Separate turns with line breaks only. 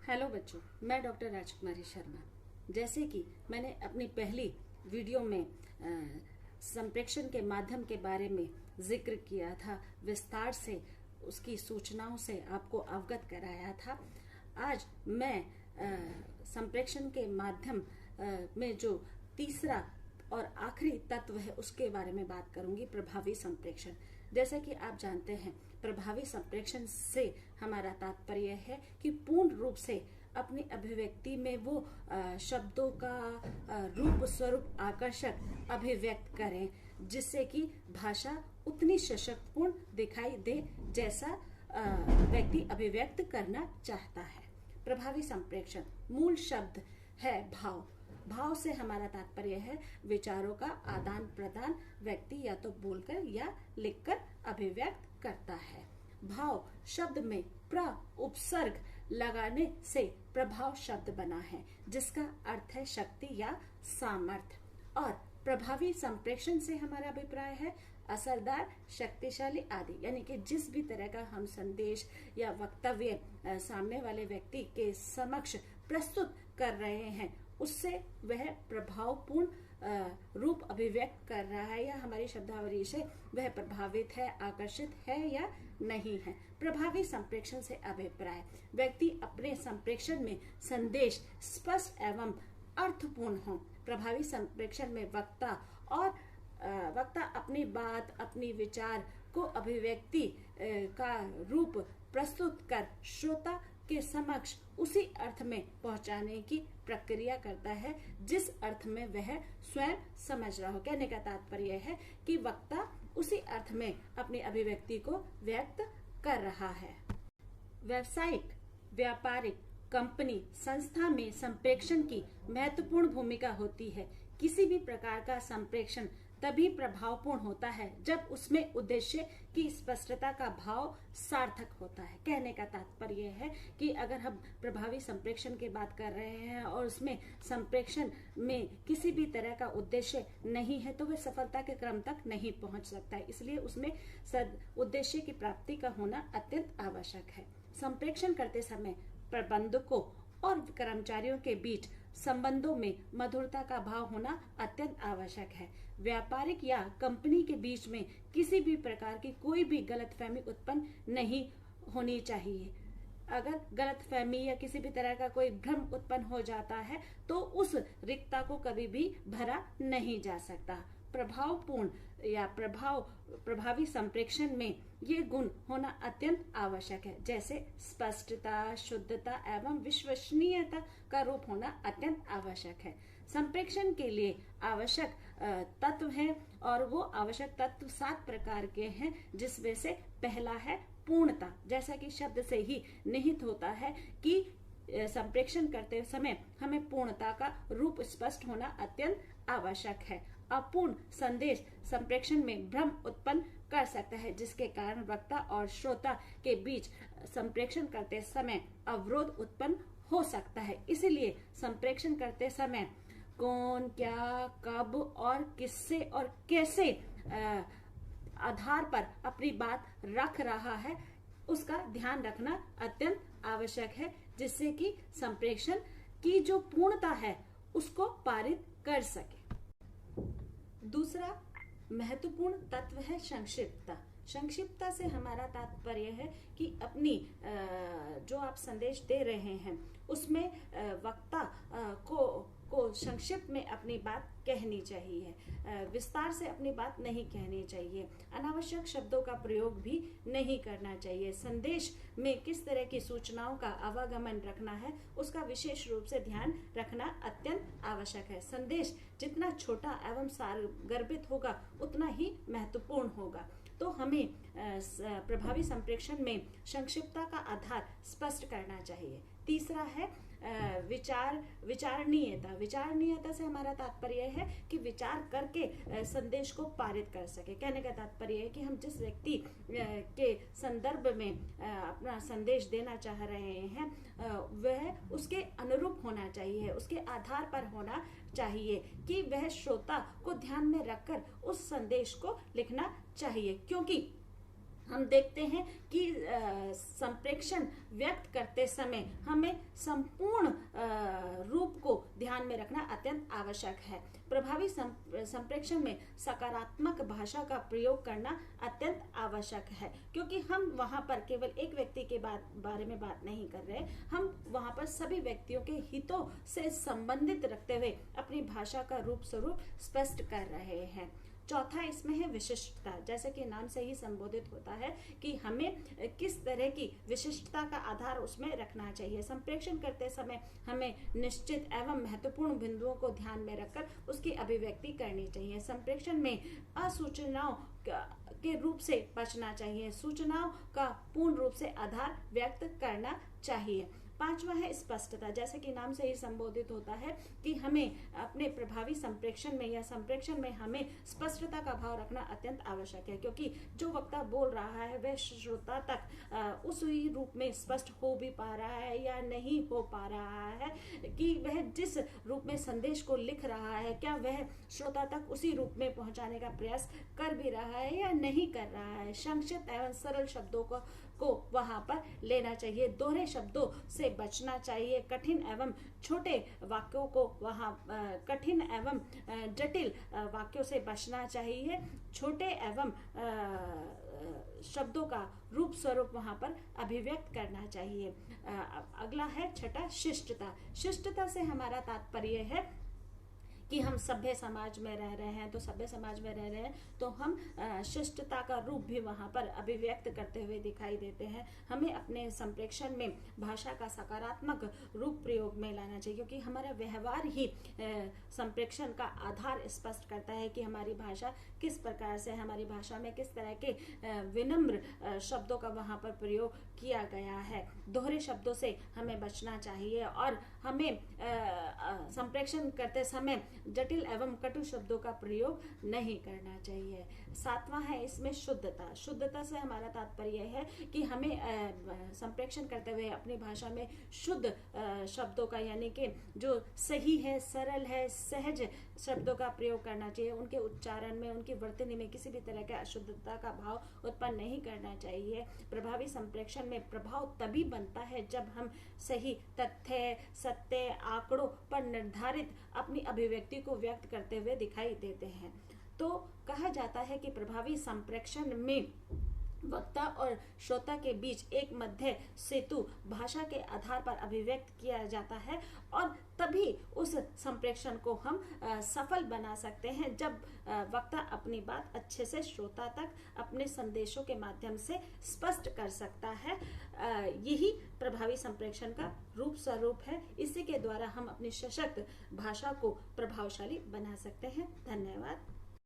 Hello बच्चों, मैं doctor राजकुमारी शर्मा। जैसे कि मैंने अपनी पहली वीडियो में संप्रेक्षण के माध्यम के बारे में जिक्र किया था, विस्तार से उसकी सूचनाओं से आपको अवगत कराया था। आज मैं संप्रेक्षण के माध्यम में जो तीसरा और आखिरी तत्व है उसके बारे में बात करूंगी, प्रभावी संप्रेक्षण। जैसे कि आप जानते हैं, प्रभावी संप्रेक्षण से हमारा तात्पर्य है कि पूर्ण रूप से अपनी अभिव्यक्ति में वो शब्दों का रूप स्वरूप आकर्षक अभिव्यक्त करें, जिससे कि भाषा उतनी सशक्तपूर्ण दिखाई दे जैसा व्यक्ति अभिव्यक्त करना चाहता है। प्रभावी संप्रेक्षण मूल शब्द है भाव। भाव से हमारा तात्पर्य है विचारों का आदान प्रदान। व्यक्ति या तो बोलकर या लिखकर अभिव्यक्त करता है। भाव शब्द में प्र उपसर्ग लगाने से प्रभाव शब्द बना है, जिसका अर्थ है शक्ति या सामर्थ्य। और प्रभावी संप्रेक्षण से हमारा अभिप्राय है असरदार, शक्तिशाली आदि। यानी कि जिस भी तरह का हम संदेश या वक्तव्य सामने वाले व्यक्ति के समक्ष प्रस्तुत कर रहे हैं, उससे वह प्रभावपूर्ण रूप अभिव्यक्त कर रहा है या हमारी शब्दावली से वह प्रभावित है, आकर्षित है या नहीं है। प्रभावी संप्रेक्षण से अभिप्राय व्यक्ति अपने संप्रेक्षण में संदेश स्पष्ट एवं अर्थपूर्ण हो। प्रभावी संप्रेक्षण में वक्ता अपनी बात, अपनी विचार को अभिव्यक्ति का रूप प्रस्तुत कर श्रोता के समक्ष उसी अर्थ में पहुंचाने की प्रक्रिया करता है जिस अर्थ में वह स्वयं समझ रहा हो। कहने का तात्पर्य है कि वक्ता उसी अर्थ में अपनी अभिव्यक्ति को व्यक्त कर रहा है। व्यावसायिक, व्यापारिक, कंपनी, संस्था में संप्रेक्षण की महत्वपूर्ण भूमिका होती है। किसी भी प्रकार का संप्रेक्षण तभी प्रभावपूर्ण होता है जब उसमें उद्देश्य की स्पष्टता का भाव सार्थक होता है। कहने का तात्पर्य है कि अगर हम प्रभावी संप्रेक्षण की बात कर रहे हैं और उसमें संप्रेक्षण में किसी भी तरह का उद्देश्य नहीं है, तो वह सफलता के क्रम तक नहीं पहुंच सकता है। इसलिए उसमें उद्देश्य की प्राप्ति का होना अत्यंत आवश्यक है। संप्रेक्षण करते समय प्रबंधकों और कर्मचारियों के बीच संबंधों में मधुरता का भाव होना अत्यंत आवश्यक है। व्यापारिक या कंपनी के बीच में किसी भी प्रकार की कोई भी गलतफहमी उत्पन्न नहीं होनी चाहिए। अगर गलतफहमी या किसी भी तरह का कोई भ्रम उत्पन्न हो जाता है तो उस रिक्तता को कभी भी भरा नहीं जा सकता। प्रभावपूर्ण या प्रभावी संप्रेक्षण में ये गुण होना अत्यंत आवश्यक है, जैसे स्पष्टता, शुद्धता एवं विश्वसनीयता का रूप होना अत्यंत आवश्यक है। संप्रेक्षण के लिए आवश्यक तत्व हैं और वो आवश्यक तत्व 7 प्रकार के हैं, जिसमें से पहला है पूर्णता। जैसा कि शब्द से ही निहित होता है कि संप्रेक्षण करते समय हमें पूर्णता का रूप स्पष्ट होना अत्यंत आवश्यक है। अपूर्ण संदेश संप्रेक्षण में भ्रम उत्पन्न कर सकता है, जिसके कारण वक्ता और श्रोता के बीच संप्रेक्षण करते समय अवरोध उत्पन्न हो सकता है। इसलिए संप्रेक्षण करते समय कौन, क्या, कब और किससे और कैसे आधार पर अपनी बात रख रहा है, उसका ध्यान रखना अत्यंत आवश्यक है, जिससे कि संप्रेक्षण की जो पूर्णता है उसको पारित कर सके। दूसरा महत्वपूर्ण तत्व है संक्षिप्तता। संक्षिप्तता से हमारा तात्पर्य है कि अपनी जो आप संदेश दे रहे हैं उसमें वक्ता को संक्षिप्त में अपनी बात कहनी चाहिए, विस्तार से अपनी बात नहीं कहनी चाहिए, अनावश्यक शब्दों का प्रयोग भी नहीं करना चाहिए। संदेश में किस तरह की सूचनाओं का आवागमन रखना है उसका विशेष रूप से ध्यान रखना अत्यंत आवश्यक है। संदेश जितना छोटा एवं सारगर्भित होगा उतना ही महत्वपूर्ण होगा। तो हमें प्रभावी संप्रेक्षण में संक्षिप्तता का आधार स्पष्ट करना चाहिए। तीसरा है विचारणीयता। विचारणीयता से हमारा तात्पर्य है कि विचार करके संदेश को पारित कर सके। कहने का तात्पर्य है कि हम जिस व्यक्ति के संदर्भ में अपना संदेश देना चाह रहे हैं वह उसके अनुरूप होना चाहिए, उसके आधार पर होना चाहिए कि वह श्रोता को ध्यान में रखकर उस संदेश को लिखना चाहिए। क्योंकि हम देखते हैं कि संप्रेषण व्यक्त करते समय हमें संपूर्ण रूप को ध्यान में रखना अत्यंत आवश्यक है। प्रभावी संप्रेषण में सकारात्मक भाषा का प्रयोग करना अत्यंत आवश्यक है, क्योंकि हम वहां पर केवल एक व्यक्ति के बारे में बात नहीं कर रहे, हम वहां पर सभी व्यक्तियों के हितों से संबंधित रखते हुए अपनी भाषा का रूप स्वरूप स्पष्ट कर रहे हैं। चौथा इसमें है विशिष्टता। जैसे कि नाम से ही संबोधित होता है कि हमें किस तरह की विशिष्टता का आधार उसमें रखना चाहिए। संप्रेषण करते समय हमें निश्चित एवं महत्वपूर्ण बिंदुओं को ध्यान में रखकर उसकी अभिव्यक्ति करनी चाहिए। संप्रेषण में असूचनाओं के रूप से बचना चाहिए, सूचनाओं का पूर्ण रूप से आधार व्यक्त करना चाहिए। पांचवा है स्पष्टता। जैसे कि नाम से ही संबोधित होता है कि हमें अपने प्रभावी संप्रेषण में या संप्रेषण में हमें स्पष्टता का भाव रखना अत्यंत आवश्यक है, क्योंकि जो वक्ता बोल रहा है वह श्रोता तक उसी रूप में स्पष्ट हो भी पा रहा है या नहीं हो पा रहा है, कि वह जिस रूप में संदेश को लिख रहा है क्या वह श्रोता तक उसी रूप में पहुंचाने का प्रयास कर भी रहा है या नहीं कर रहा है। संक्षिप्त एवं सरल शब्दों को वहां पर लेना चाहिए, दोहरे शब्दों से बचना चाहिए, कठिन एवं छोटे वाक्यों को वहां कठिन एवं जटिल वाक्यों से बचना चाहिए, छोटे एवं शब्दों का रूप स्वरूप वहां पर अभिव्यक्त करना चाहिए। अगला है छठा शिष्टता। शिष्टता से हमारा तात्पर्य है कि हम सभ्य समाज में रह रहे हैं, तो सभ्य समाज में रह रहे हैं तो हम शिष्टता का रूप भी वहां पर अभिव्यक्त करते हुए दिखाई देते हैं। हमें अपने संप्रेषण में भाषा का सकारात्मक रूप प्रयोग में लाना चाहिए, क्योंकि हमारा व्यवहार ही संप्रेषण का आधार स्पष्ट करता है कि हमारी भाषा किस प्रकार से, हमारी भाषा में किस तरह के विनम्र शब्दों का वहां पर प्रयोग किया गया है। दोहरे शब्दों से हमें बचना चाहिए और हमें संप्रेषण करते समय जटिल एवं कटु शब्दों का प्रयोग नहीं करना चाहिए। सातवां है इसमें शुद्धता। शुद्धता से हमारा तात्पर्य है कि हमें संप्रेषण करते हुए अपनी भाषा में शुद्ध शब्दों का, यानी कि जो सही है, सरल है, सहज शब्दों का प्रयोग करना चाहिए। उनके उच्चारण में, उनकी वर्तनी में किसी भी तरह का अशुद्धता का भाव उत्पन्न नहीं करना चाहिए। प्रभावी संप्रेषण में प्रभाव तभी बनता है जब हम सही तथ्य, सत्य, आंकड़ों पर निर्धारित अपनी अभिव्यक्ति को व्यक्त करते हुए दिखाई देते हैं। तो कहा जाता है कि प्रभावी संप्रेषण में वक्ता और श्रोता के बीच एक मध्य सेतु भाषा के आधार पर अभिव्यक्त किया जाता है, और तभी उस संप्रेषण को हम सफल बना सकते हैं जब वक्ता अपनी बात अच्छे से श्रोता तक अपने संदेशों के माध्यम से स्पष्ट कर सकता है। यही प्रभावी संप्रेषण का रूप स्वरूप है। इसी के द्वारा हम अपनी सशक्त भाषा को प्रभावशाली बना सकते हैं। धन्यवाद।